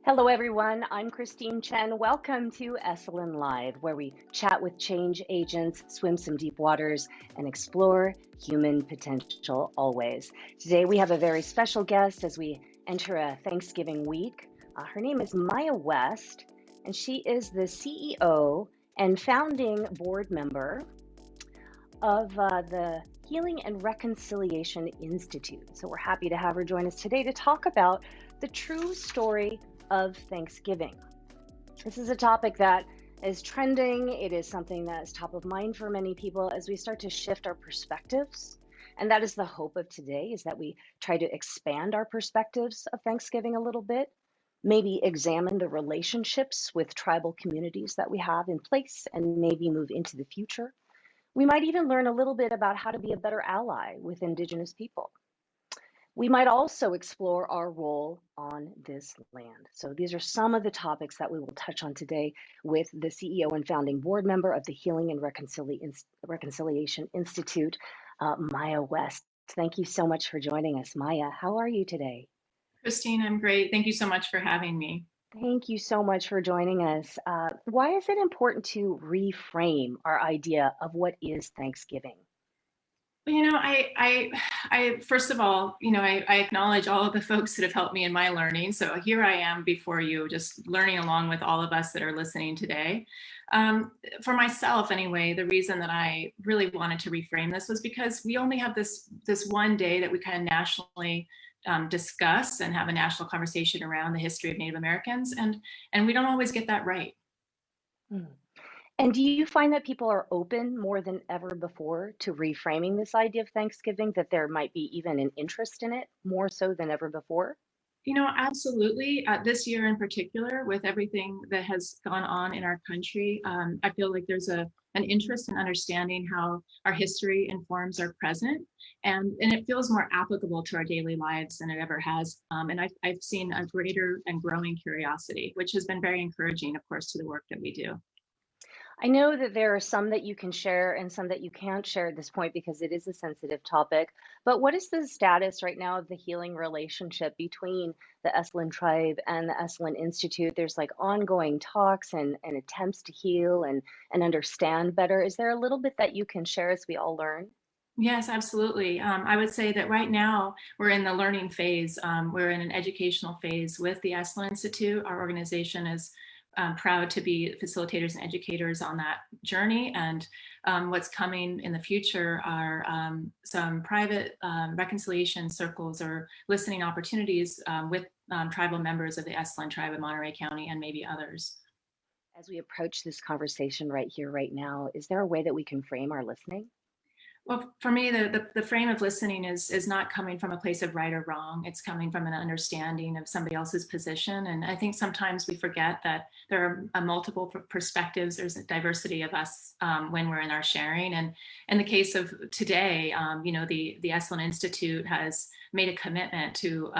Hello, everyone. I'm Christine Chen. Welcome to Esselen Live, where we chat with change agents, swim some deep waters, and explore human potential always. Today, we have a very special guest as we enter a Thanksgiving week. Her name is Maija West, and she is the CEO and founding board member of the Healing and Reconciliation Institute. So we're happy to have her join us today to talk about the true story of Thanksgiving. This is a topic that is trending. It is something that is top of mind for many people as we start to shift our perspectives. And that is the hope of today, is that we try to expand our perspectives of Thanksgiving a little bit, maybe examine the relationships with tribal communities that we have in place and maybe move into the future. We might even learn a little bit about how to be a better ally with Indigenous people. We might also explore our role on this land. So these are some of the topics that we will touch on today with the CEO and founding board member of the Healing and Reconciliation Institute, Maija West. Thank you so much for joining us, Maija. How are you today? Christine, I'm great. Thank you so much for having me. Thank you so much for joining us. Why is it important to reframe our idea of what is Thanksgiving? Well, I first of all, I acknowledge all of the folks that have helped me in my learning. So here I am before you, just learning along with all of us that are listening today. For myself, anyway, the reason that I really wanted to reframe this was because we only have this one day that we kind of nationally discuss and have a national conversation around the history of Native Americans, and we don't always get that right. Hmm. And do you find that people are open more than ever before to reframing this idea of Thanksgiving, that there might be even an interest in it more so than ever before? Absolutely. This year in particular, with everything that has gone on in our country, I feel like there's an interest in understanding how our history informs our present, and it feels more applicable to our daily lives than it ever has. And I've seen a greater and growing curiosity, which has been very encouraging, of course, to the work that we do. I know that there are some that you can share and some that you can't share at this point because it is a sensitive topic. But what is the status right now of the healing relationship between the Esselen Tribe and the Esalen Institute? There's like ongoing talks and attempts to heal and understand better. Is there a little bit that you can share as we all learn? Yes, absolutely. I would say that right now we're in the learning phase. We're in an educational phase with the Esalen Institute. Our organization is proud to be facilitators and educators on that journey. And what's coming in the future are some private reconciliation circles or listening opportunities with tribal members of the Esselen Tribe in Monterey County and maybe others. As we approach this conversation right here, right now, is there a way that we can frame our listening? Well, for me, the frame of listening is not coming from a place of right or wrong. It's coming from an understanding of somebody else's position. And I think sometimes we forget that there are multiple perspectives. There's a diversity of us when we're in our sharing. And in the case of today, the Esalen Institute has made a commitment to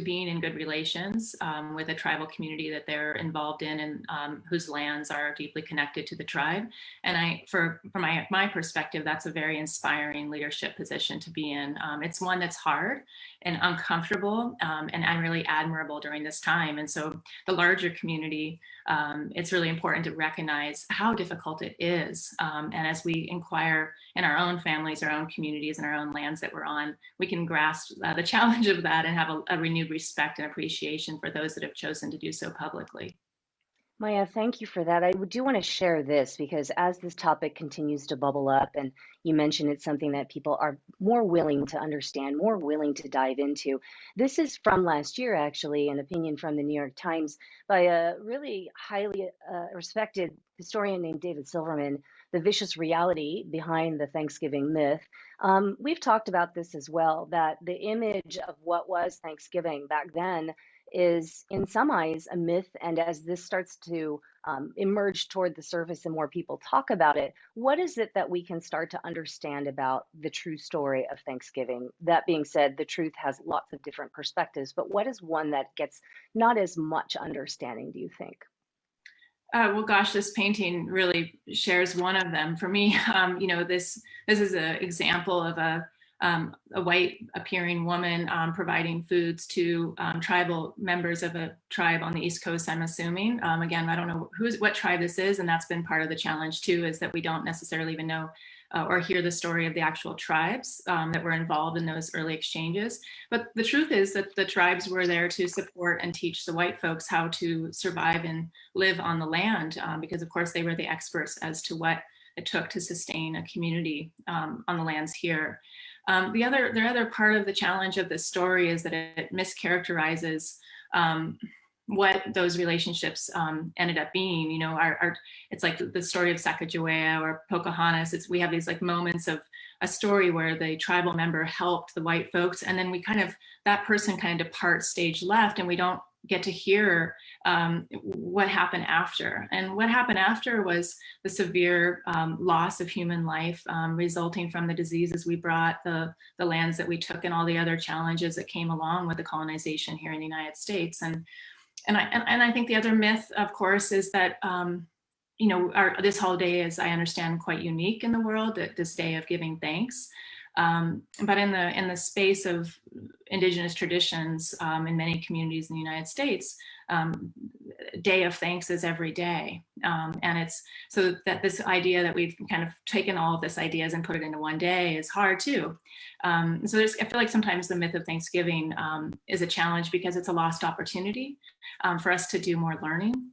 being in good relations with a tribal community that they're involved in and whose lands are deeply connected to the tribe. And from my perspective, that's a very inspiring leadership position to be in. It's one that's hard and uncomfortable and really admirable during this time. And so the larger community, it's really important to recognize how difficult it is. And as we inquire in our own families, our own communities, and our own lands that we're on, we can grasp the challenge of that and have a renewed respect and appreciation for those that have chosen to do so publicly. Maija, thank you for that. I do want to share this because as this topic continues to bubble up, and you mentioned it's something that people are more willing to understand, more willing to dive into. This is from last year, actually, an opinion from the New York Times by a really highly respected historian named David Silverman, The Vicious Reality Behind the Thanksgiving Myth. We've talked about this as well, that the image of what was Thanksgiving back then is in some eyes a myth. And as this starts to emerge toward the surface and more people talk about it, what is it that we can start to understand about the true story of Thanksgiving? That being said, the truth has lots of different perspectives, but what is one that gets not as much understanding, do you think? Well, gosh, this painting really shares one of them for me. This is an example of a white appearing woman providing foods to tribal members of a tribe on the East Coast, I'm assuming. Again, I don't know what tribe this is, and that's been part of the challenge too, is that we don't necessarily even know or hear the story of the actual tribes that were involved in those early exchanges. But the truth is that the tribes were there to support and teach the white folks how to survive and live on the land, because of course they were the experts as to what it took to sustain a community on the lands here. The other part of the challenge of this story is that it mischaracterizes what those relationships ended up being. You know, it's like the story of Sacagawea or Pocahontas. We have these like moments of a story where the tribal member helped the white folks, and then that person kind of departs stage left, and we don't get to hear what happened after. And what happened after was the severe loss of human life resulting from the diseases we brought, the lands that we took, and all the other challenges that came along with the colonization here in the United States. And I think the other myth, of course, is that you know, this holiday is, I understand, quite unique in the world, this day of giving thanks. But in the space of Indigenous traditions in many communities in the United States, Day of Thanks is every day. And it's so that this idea that we've kind of taken all of this ideas and put it into one day is hard too. So I feel like sometimes the myth of Thanksgiving is a challenge because it's a lost opportunity for us to do more learning.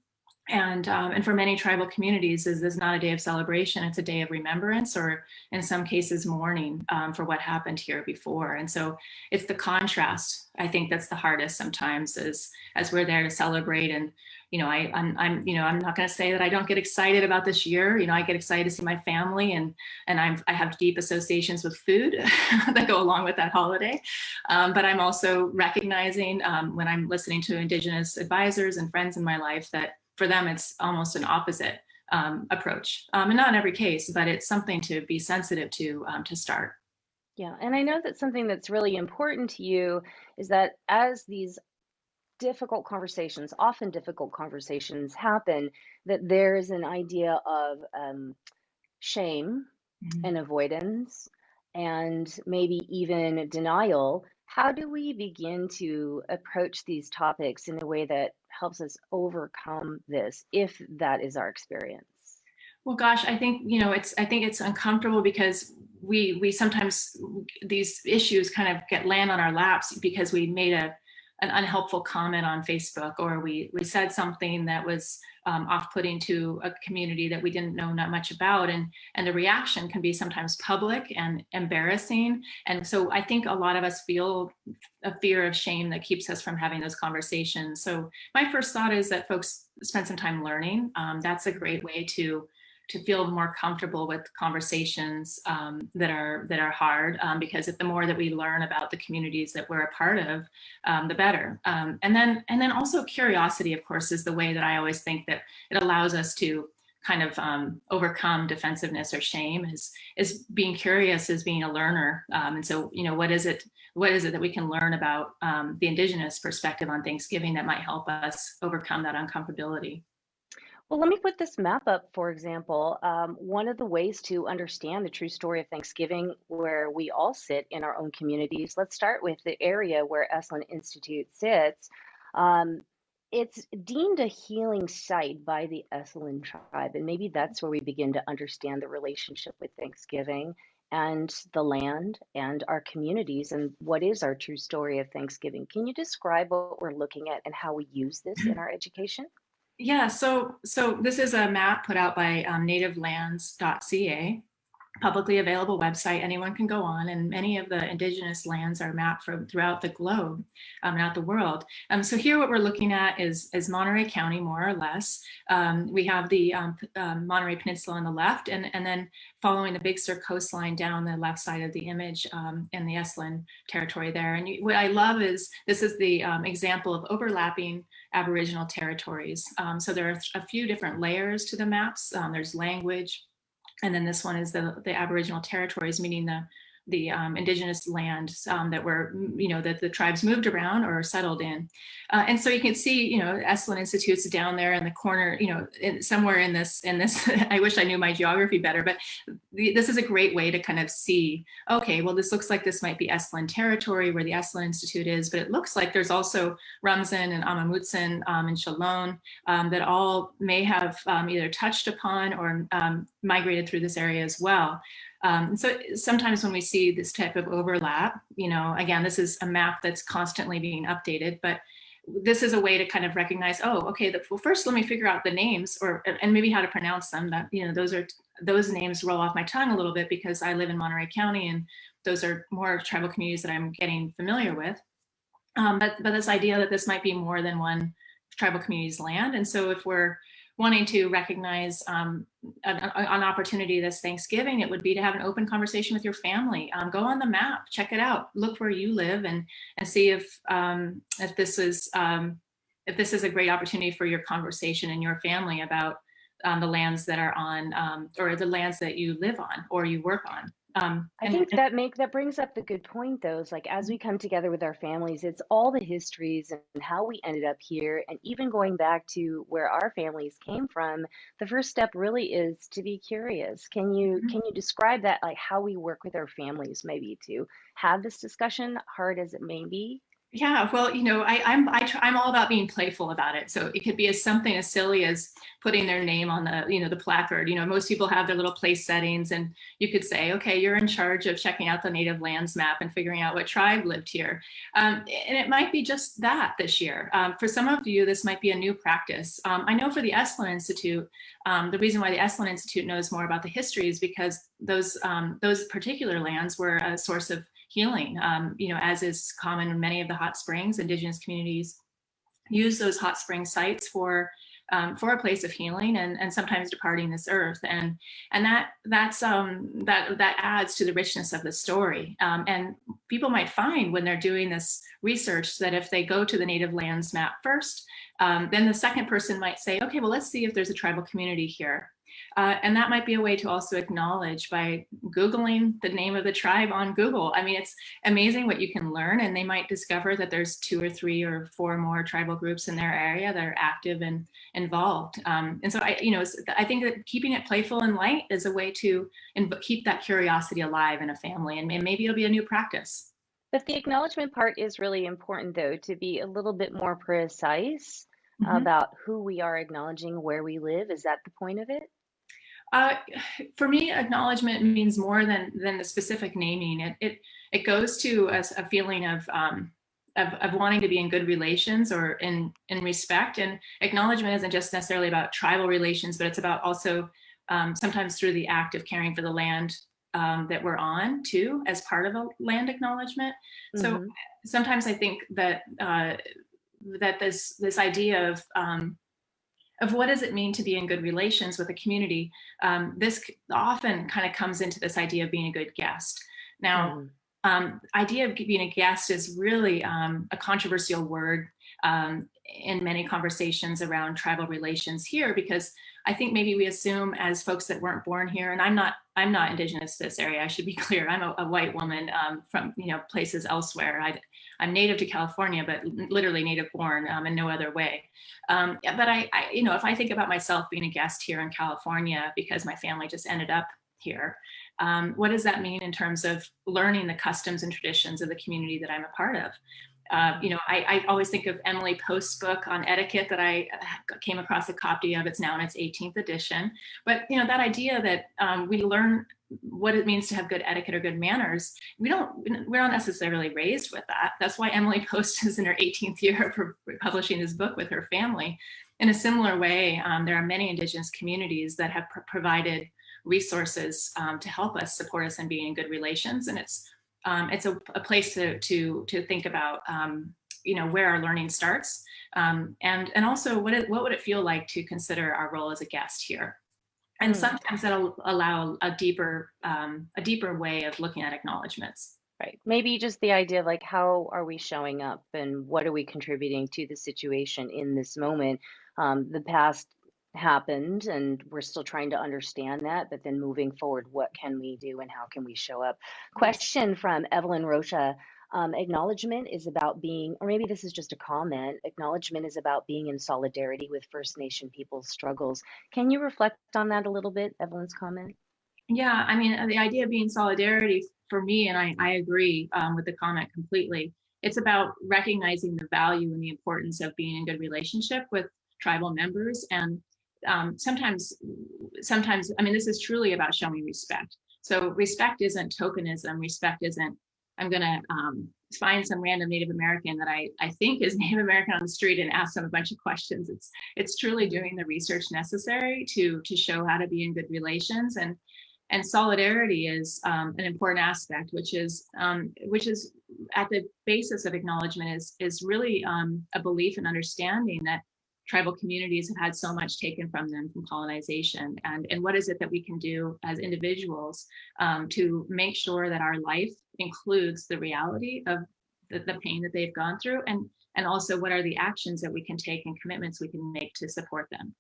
And for many tribal communities, this is not a day of celebration, it's a day of remembrance, or in some cases mourning for what happened here before. And so it's the contrast, I think, that's the hardest sometimes, as we're there to celebrate. And you know, I'm not going to say that I don't get excited about this year. You know, I get excited to see my family, and I have deep associations with food that go along with that holiday. But I'm also recognizing when I'm listening to Indigenous advisors and friends in my life that for them, it's almost an opposite approach. And not in every case, but it's something to be sensitive to start. Yeah, and I know that something that's really important to you is that as these difficult conversations, often difficult conversations happen, that there's an idea of shame and avoidance and maybe even denial. How do we begin to approach these topics in a way that helps us overcome this, if that is our experience? Well, gosh, I think, you know, I think it's uncomfortable because we sometimes, these issues kind of land on our laps because we made an unhelpful comment on Facebook, or we said something that was off-putting to a community that we didn't know not much about, and the reaction can be sometimes public and embarrassing. And so I think a lot of us feel a fear of shame that keeps us from having those conversations. So my first thought is that folks spend some time learning. That's a great way to feel more comfortable with conversations that are hard, because the more that we learn about the communities that we're a part of, the better. And then also curiosity, of course, is the way that I always think that it allows us to kind of overcome defensiveness or shame. Is being curious, is being a learner. And so, you know, what is it that we can learn about the Indigenous perspective on Thanksgiving that might help us overcome that uncomfortability? Well, let me put this map up, for example. One of the ways to understand the true story of Thanksgiving, where we all sit in our own communities, let's start with the area where Esalen Institute sits. It's deemed a healing site by the Esselen Tribe, and maybe that's where we begin to understand the relationship with Thanksgiving and the land and our communities, and what is our true story of Thanksgiving. Can you describe what we're looking at and how we use this in our education? Yeah, so this is a map put out by nativelands.ca, publicly available website. Anyone can go on, and many of the Indigenous lands are mapped from throughout the globe, not the world. So here what we're looking at is Monterey County, more or less. We have the Monterey Peninsula on the left, and then following the Big Sur coastline down the left side of the image in the Esselen territory there. And what I love is this is the example of overlapping Aboriginal territories. So there are a few different layers to the maps. There's language, and then this one is the Aboriginal territories, meaning indigenous lands that were, that the tribes moved around or settled in. And so you can see, Esalen Institute's down there in the corner, somewhere in this, I wish I knew my geography better, but this is a great way to kind of see, okay, well, this looks like this might be Esselen territory where the Esselen Institute is, but it looks like there's also Ramzan and Amamutsan and Shalon that all may have either touched upon or migrated through this area as well. So sometimes when we see this type of overlap, again, this is a map that's constantly being updated, but this is a way to kind of recognize, oh, okay, well, first let me figure out the names and maybe how to pronounce them. That, those names roll off my tongue a little bit because I live in Monterey County and those are more tribal communities that I'm getting familiar with. But this idea that this might be more than one tribal community's land. And so if we're wanting to recognize an opportunity this Thanksgiving, it would be to have an open conversation with your family. Go on the map, check it out, look where you live, and see if this is a great opportunity for your conversation and your family about the lands that are on, or the lands that you live on or you work on. I think that brings up the good point, though. Is like as we come together with our families, it's all the histories and how we ended up here, and even going back to where our families came from. The first step really is to be curious. Can you describe that, like how we work with our families, maybe to have this discussion, hard as it may be? Yeah, well, I'm all about being playful about it. So it could be something as silly as putting their name on the placard. Most people have their little place settings, and you could say, okay, you're in charge of checking out the native lands map and figuring out what tribe lived here. And it might be just that this year. For some of you, this might be a new practice. I know for the Esalen Institute, the reason why the Esalen Institute knows more about the history is because those particular lands were a source of healing, as is common in many of the hot springs. Indigenous communities use those hot spring sites for a place of healing and sometimes departing this earth, and that adds to the richness of the story. And people might find when they're doing this research that if they go to the native lands map first, then the second person might say, okay, well, let's see if there's a tribal community here. And that might be a way to also acknowledge by Googling the name of the tribe on Google. I mean, it's amazing what you can learn, and they might discover that there's 2 or 3 or 4 more tribal groups in their area that are active and involved. And so I think that keeping it playful and light is a way to keep that curiosity alive in a family, and maybe it'll be a new practice. But the acknowledgement part is really important, though, to be a little bit more precise about who we are acknowledging, where we live. Is that the point of it? For me, acknowledgement means more than the specific naming. It goes to a feeling of wanting to be in good relations or in respect. And acknowledgement isn't just necessarily about tribal relations, but it's about also sometimes through the act of caring for the land that we're on too, as part of a land acknowledgement. So sometimes I think that that this idea of what does it mean to be in good relations with a community, this often kind of comes into this idea of being a good guest. Now, idea of being a guest is really a controversial word in many conversations around tribal relations here, because I think maybe we assume as folks that weren't born here, and I'm not Indigenous to this area, I should be clear, I'm a white woman from places elsewhere. I'm native to California, but literally native born in no other way. But if I think about myself being a guest here in California because my family just ended up here, what does that mean in terms of learning the customs and traditions of the community that I'm a part of? I always think of Emily Post's book on etiquette that I came across a copy of. It's now in its 18th edition. But that idea that we learn what it means to have good etiquette or good manners, we're not necessarily raised with that. That's why Emily Post is in her 18th year of publishing this book with her family. In a similar way, there are many Indigenous communities that have provided resources to help us, support us in being in good relations, and it's a place to think about where our learning starts, and also what would it feel like to consider our role as a guest here. And sometimes that'll allow a deeper way of looking at acknowledgements. Right. Maybe just the idea of like, how are we showing up and what are we contributing to the situation in this moment? The past happened, and we're still trying to understand that, but then moving forward, what can we do and how can we show up? Yes. Question from Evelyn Rocha. Acknowledgement is about being, or maybe this is just a comment, acknowledgement is about being in solidarity with First Nation people's struggles. Can you reflect on that a little bit, Evelyn's comment? Yeah, I mean, the idea of being solidarity for me, and I agree with the comment completely. It's about recognizing the value and the importance of being in good relationship with tribal members. And sometimes, I mean, this is truly about showing respect. So respect isn't tokenism. Respect isn't, I'm going to find some random Native American that I think is Native American on the street and ask them a bunch of questions. It's truly doing the research necessary to show how to be in good relations. And solidarity is an important aspect, which is at the basis of acknowledgement is really a belief and understanding that tribal communities have had so much taken from them from colonization, and what is it that we can do as individuals to make sure that our life includes the reality of the pain that they've gone through, and also what are the actions that we can take and commitments we can make to support them.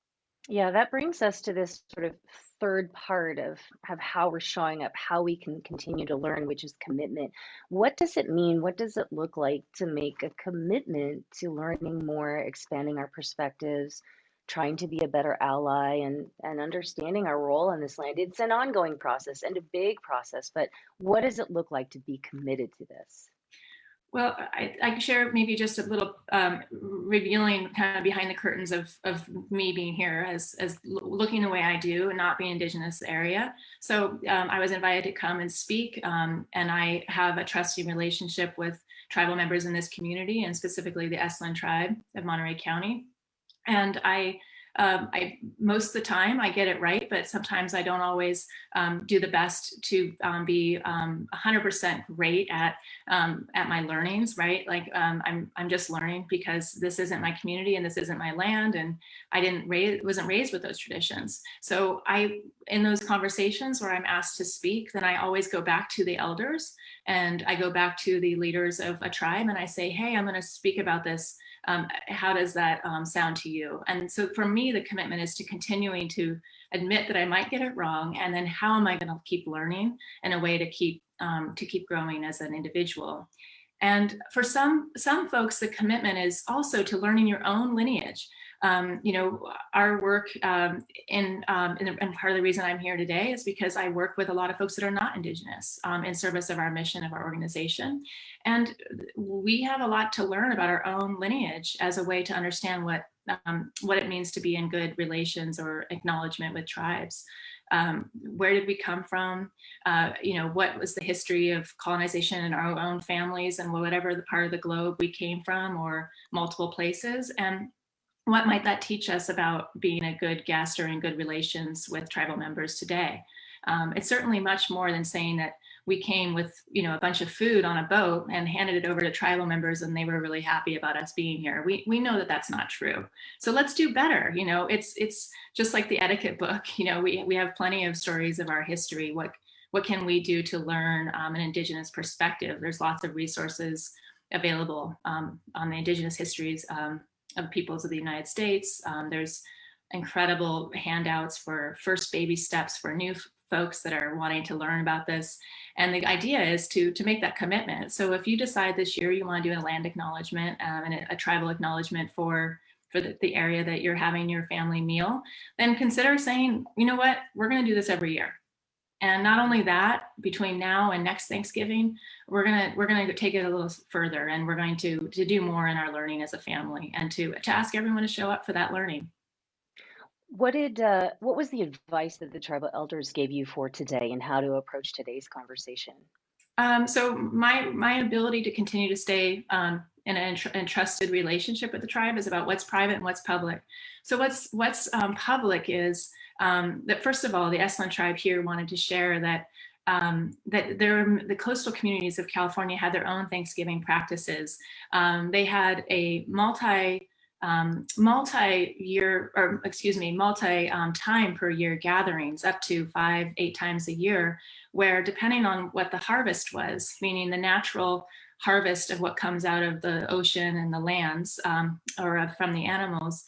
Yeah, that brings us to this sort of third part of how we're showing up, how we can continue to learn, which is commitment. What does it mean? What does it look like to make a commitment to learning more, expanding our perspectives, trying to be a better ally, and understanding our role in this land? It's an ongoing process and a big process, but what does it look like to be committed to this? Well, I can share maybe just a little revealing kind of behind the curtains of me being here as looking the way I do and not being Indigenous area. So I was invited to come and speak, and I have a trusting relationship with tribal members in this community, and specifically the Esselen Tribe of Monterey County. And I most of the time I get it right, but sometimes I don't always do the best to be 100% great at my learnings. Right, like I'm just learning because this isn't my community and this isn't my land, and wasn't raised with those traditions. So in those conversations where I'm asked to speak, then I always go back to the elders and I go back to the leaders of a tribe and I say, hey, I'm going to speak about this. How does that sound to you? And so for me, the commitment is to continuing to admit that I might get it wrong, and then how am I going to keep learning in a way to keep growing as an individual. And for some folks, the commitment is also to learning your own lineage. Our work and part of the reason I'm here today is because I work with a lot of folks that are not Indigenous in service of our mission of our organization. And we have a lot to learn about our own lineage as a way to understand what it means to be in good relations or acknowledgement with tribes. Where did we come from? What was the history of colonization in our own families and whatever the part of the globe we came from, or multiple places, and what might that teach us about being a good guest or in good relations with tribal members today? It's certainly much more than saying that we came with a bunch of food on a boat and handed it over to tribal members and they were really happy about us being here. We know that that's not true. So let's do better. It's just like the etiquette book. We have plenty of stories of our history. What can we do to learn an Indigenous perspective? There's lots of resources available on the Indigenous histories of peoples of the United States. There's incredible handouts for first baby steps for new folks that are wanting to learn about this. And the idea is to make that commitment. So if you decide this year you want to do a land acknowledgement and a tribal acknowledgement for the area that you're having your family meal, then consider saying, you know what, we're going to do this every year. And not only that, between now and next Thanksgiving, we're gonna take it a little further, and we're going to do more in our learning as a family, and to ask everyone to show up for that learning. What was the advice that the tribal elders gave you for today and how to approach today's conversation? So my ability to continue to stay in an entrusted relationship with the tribe is about what's private and what's public. So what's public is that, first of all, the Esselen Tribe here wanted to share that the coastal communities of California had their own Thanksgiving practices. They had a multi-time per year gatherings, up to 5-8 times a year, where depending on what the harvest was, meaning the natural harvest of what comes out of the ocean and the lands, or from the animals,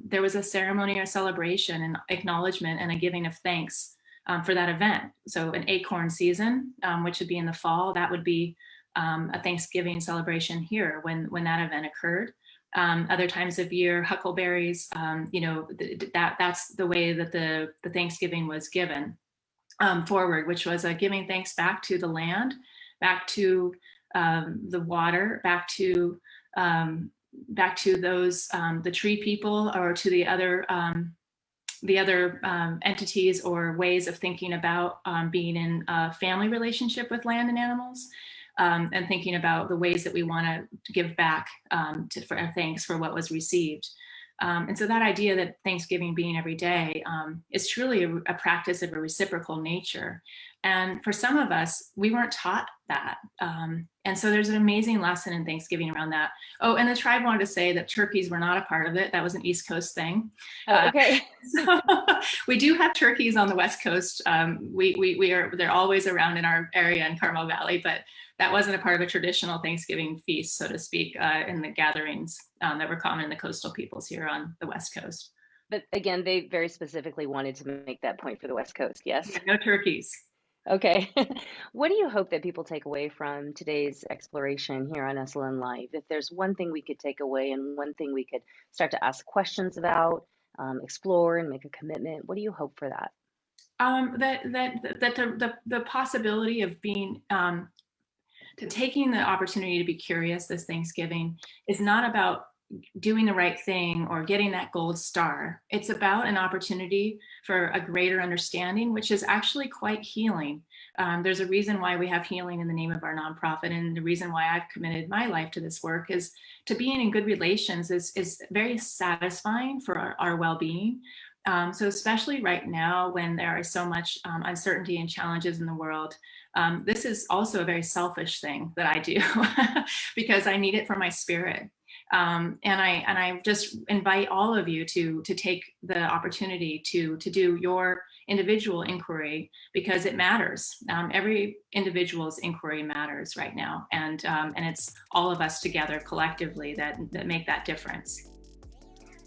there was a ceremony or celebration and acknowledgement and a giving of thanks for that event. So an acorn season, which would be in the fall, that would be a Thanksgiving celebration here when that event occurred. Other times of year, huckleberries, that's the way that the Thanksgiving was given forward, which was giving thanks back to the land, back to the water, back to those the tree people, or to the other entities or ways of thinking about being in a family relationship with land and animals, and thinking about the ways that we want to give back for our thanks for what was received. And so that idea that Thanksgiving being every day is truly a practice of a reciprocal nature. And for some of us, we weren't taught that. And so there's an amazing lesson in Thanksgiving around that. Oh, and the tribe wanted to say that turkeys were not a part of it. That was an East Coast thing. Okay. So we do have turkeys on the West Coast. They're always around in our area in Carmel Valley, but that wasn't a part of a traditional Thanksgiving feast, so to speak, in the gatherings that were common in the coastal peoples here on the West Coast. But again, they very specifically wanted to make that point for the West Coast, yes? No turkeys. Okay. What do you hope that people take away from today's exploration here on Esselen Live? If there's one thing we could take away and one thing we could start to ask questions about, explore and make a commitment, what do you hope for that? The possibility of being taking the opportunity to be curious this Thanksgiving is not about doing the right thing or getting that gold star. It's about an opportunity for a greater understanding, which is actually quite healing. There's a reason why we have healing in the name of our nonprofit, and the reason why I've committed my life to this work is to being in good relations is very satisfying for our well-being. So especially right now when there is so much uncertainty and challenges in the world, this is also a very selfish thing that I do because I need it for my spirit. And I just invite all of you to take the opportunity to do your individual inquiry, because it matters. Every individual's inquiry matters right now, and it's all of us together collectively that make that difference.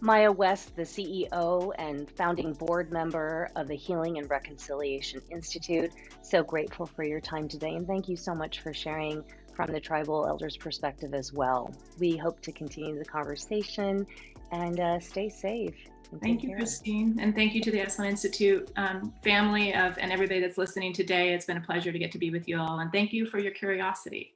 Maija West, the CEO and founding board member of the Healing and Reconciliation Institute. So grateful for your time today, and thank you so much for sharing from the tribal elders' perspective as well. We hope to continue the conversation and stay safe. Thank you, Christine, and thank you to the Esalen Institute family and everybody that's listening today. It's been a pleasure to get to be with you all, and thank you for your curiosity.